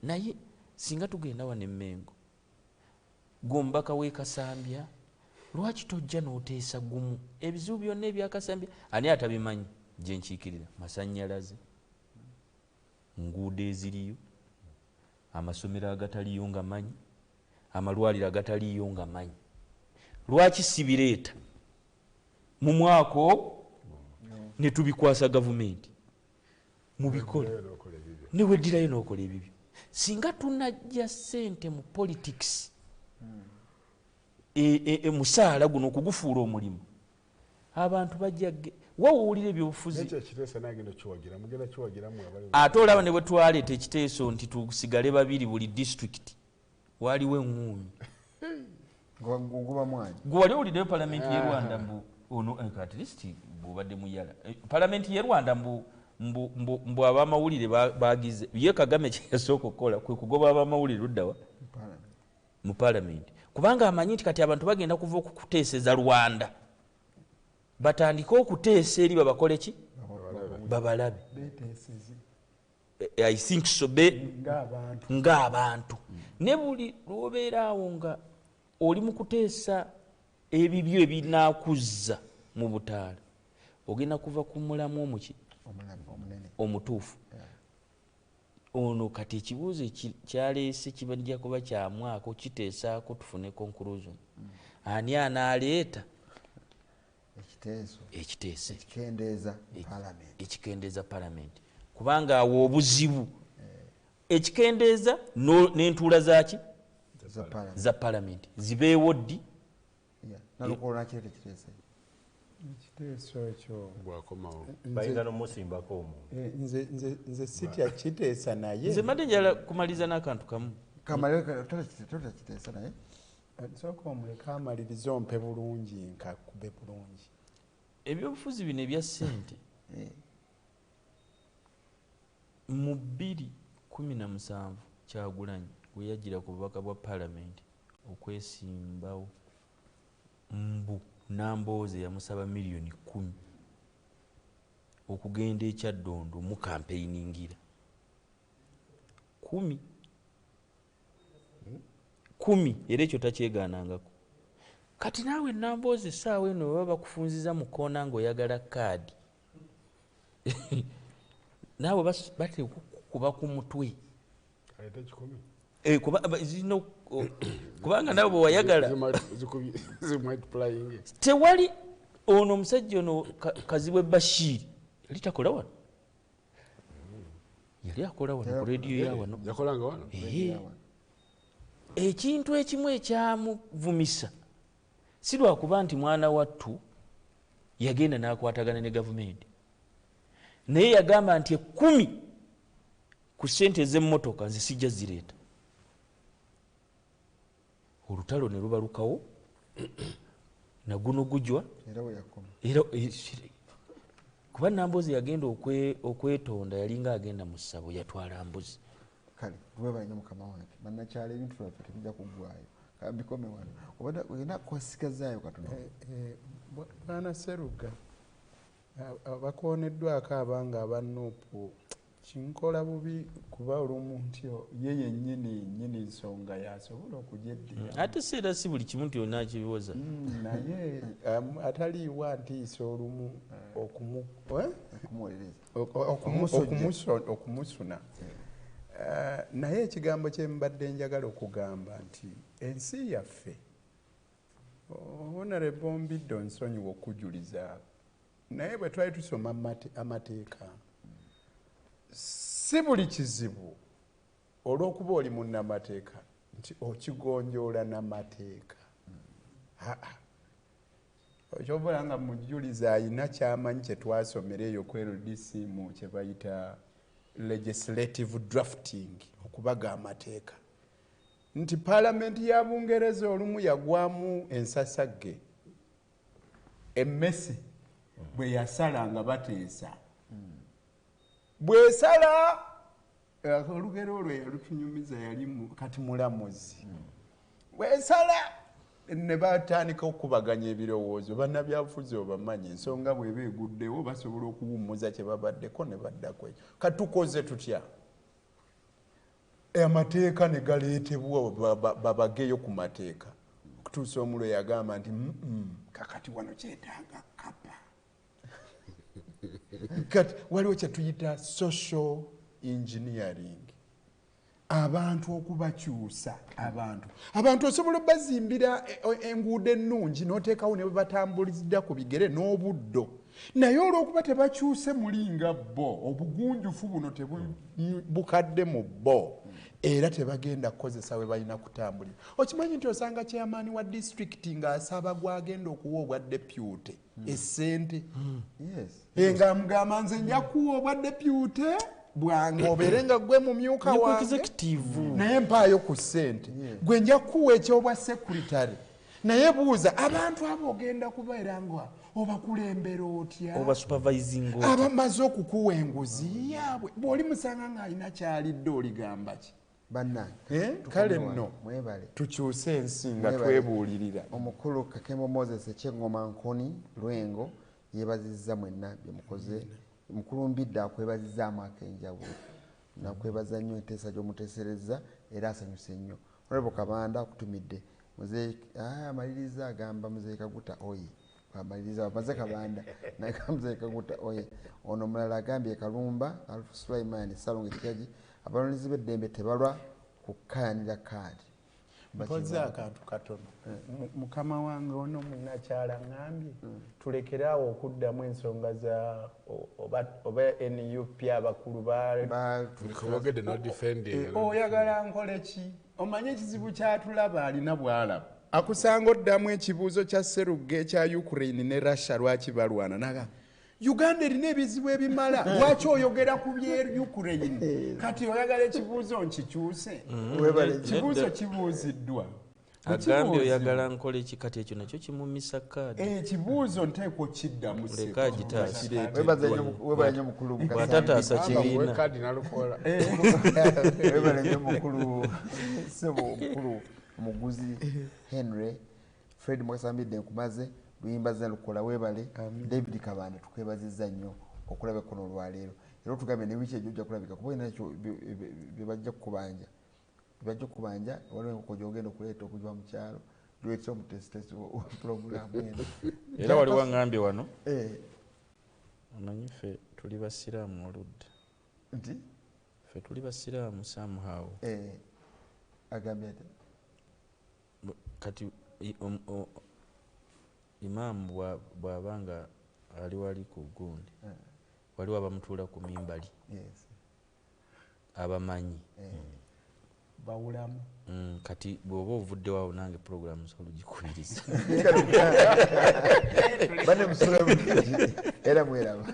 naye singa tugenda wano Emmengo gombaka we Kasambya lwaki tojja n'oteesa gumu ebizibu byonna ebya Kasambya ani atabimanyi gye nkiikirira masannyalaze nguudo eziriyo amasomero agataliyo nga manyi amalwaliro agataliyo nga manyi lwaki sibireeta mu mwaka ne tubikwasa gavumenti mubikole ne weddirayo n'okola ebibyo singa tunajja ssente mu politics musaala guno okugufuula omulimu abantu bajja wawulira ebyobufuzi ate olaba ne bwe twaleeta ekiteeso nti tusigale babiri buli disitulikiti waliwo eŋŋuumi gwe wali owuliddeyo palamenti y'e Rwanda mbu ono at least bw'obadde muyala palamenti y'e Rwanda mbu abamawulire bagize ye Kagame kye yasooka okukola kwe kugoba abamawulire luddawa mu palamenti kubanga amanyi nti kati abantu bagenda kuva okukuteeseza Rwanda batandike okuteesa eri babakole ki babalabe I think so ng'abantu ne buli lw'obeeraawo nga oli mu kuteesa ebibyo ebinaakuzza mu butaala ogenda kuva ku mulamu omuki omutuufu ono kati ekibuuzo kyaleese kibajja kuba kya mwaka okiteesaako tufune conclusion ani anaaleeta ekiteeso ekikendeeza palamenti kubanga awo obuzibu ekikendeeza n'entuula zaki za palamenti zibeewo ddi ekiteeso ekyo bayinza n'omusimbako omuntu nze sitya kiteesa naye nze mbadde njala kumaliza n'akantu kamu totakiteesa naye sooka omuleka amaliriza ompe bulungi nkakube bulungi ebyobufuzi bino ebya ssente mu 2017 Kyagulanyi we yajjira ku bubaka bwa palamenti okwesimbawo mbu Nambooze yamusaba miliyoni 10 okugenda e Kyaddondo mu campaigningira 10 era ekyo takyegaanangako kati naawe Nambooze essaawa eno baba bakufunziza mu koona ng'oyagala kaadi naawe bateekwa kuba ku mutwe kubanga nabo bwe wayagala tewali ono omusajja ono Kazibwe Bashir yali takola wano yali akola wano ku rediyo yawano ekintu ekimu ekyamuvumisa si lwakuba nti mwana wattu yagenda n'akwatagana ne gavumenti naye yagamba nti 10 ku ssente z'emmotoka nze sijja zireeta olutalo ne lubalukawo naguno gujwa era kuba Nambooze yagenda okwetonda yalinga agenda mu ssabo yatwala mbuzi kale lwe balina mukama wange bannakyala ebintu byaffe tebijja kuggwayo bikome wano obadde olina kwesigazzaayo katono Bwana Sseruga bakooneddwako abanga abanuupu kinkola bubi kuba olumu nti ye yennyini nsonga yasobola okugyeddira ate seera si buli kimu nti olina kibiwoza naye ataliiwa ntiisa olumu okumusuna naye ekigambo kye mbadde njagala okugamba nti ensi yaffe Honorable Mbiddo nsonyiwa okujuliza naye bwe twali tusoma amateeka si buli kizibu olw'okuba oli munnamateeka nti okigonjoola n'amateeka okyobola nga mujuliza ayina kyamanyi kye twasomera eyo ku LDC mu kye bayita legislative drafting okubaga amateeka nti palamenti ya Bungereza olumu yagwamu ensasagge emmesi bwe yasala nga bateesa bwesala olugero olwo yalutunyumiza yali kati mulamuzi bwesala ne batandika okubaganya ebirowoozo bannabyabufuzi obamanyi ensonga bweba eguddewo basobola okuwummuza kye babaddeko ne baddako ekyo katukoze tutya amateeka ne galeetebwa babageyo ku mateeka okutuusa omulo yagamba nti kakati wano kyetaaga kapa kati waliwo kyetuyita social engineering abantu okubakyusa abantu osobola bazimbira enguudo ennungi n'oteekawo ne babatambulizidda ku bigere n'obuddo naye olw'okuba tebakyuse mulinga bo obugunjufu buno bukadde mu bo era tebagenda kukozesa we balina kutambulira okimanyi nti osanga chairman wa district ng'asaba gwagenda okuwa obwa deputy essente nga mugamba nze nja kuwa obwa deputy bwange obeere nga gwe mumyuka wange naye mpaayo ku ssente gwe nja kuwa ekyobwa secretary naye buuza abantu abo ogenda kubeera nga obakulembera otya oba supervising abamaze okukuwa enguzi yaabwe bw'oli musanga ng'alina kyalidde oligamba ki kale nno tukyuse ensi nga twebuulirira. Omukulu Kakembo Moses Ekyengoma Nkoni Lwengo yeebazizza mwenna bye mukoze. Mukulu Mbidde akwebazizaamu ak'enjawulo nakwebaza nnyo enteesa gy'omuteeserezza era asanyuse nnyo. Honorable Kabanda akutumidde amaliriza agamba Muzeeyi Kaguta oye amaliriza bamaze Kabanda nagamba Muzeeyi Kaguta oye ono mulala agambye Kalumba Alfu Sulaiman Salongo Kijaji abalonzi b'eddembe tebalwa kukayanira kaadi. Mpoza akantu katono mukama wange ono munnakyala ngambye tulekeraawo okuddamu ensonga za oba NUP abakulu oyagala nkole ki omanye ekizibu kyatulaba alina bwalaba akusanga oddamu ekibuuzo kya Sserugga ekya Ukraine ne Russia lwaki balwana naga Uganda erina ebizibu ebimala lwaki oyogera ku bye Ukraine kati oyagala ekibuuzo nkikyuse kibuuzo kibuuziddwa agambye oyagala nkole ki kati ekyo nakyo kimumisa kaadi ekibuuzo nteekwa kiddamu leka gitaasa webale nnyo mukulu bwatataasa kibiina webale nnyo mukulu sebo mukulu omuguzi Henry Fred Mwasambidde nkumaze Luyimbaza Lukola webale David Kabanda tukwebazizza nnyo okulaba kuno olwaleero era tugambye ne wiki ejjo ojja kulabika kuba nakyo bibajja kubanja waliwo enkoko gyogenda okuleeta okuva mu kyalo gyoleta omutesitesi puroguramu eno era waliwo ngambye wano amanyi ffe tuli basiraamu oludda nti ffe tuli basiraamu somehow agambye ati kati imaamu bw'abanga ali wali ku gundi waliwo abamutuula ku mimbali abamanyi bawulamu kati bw'oba ovuddewo nange programu olugikubiriza bane musula era mweraba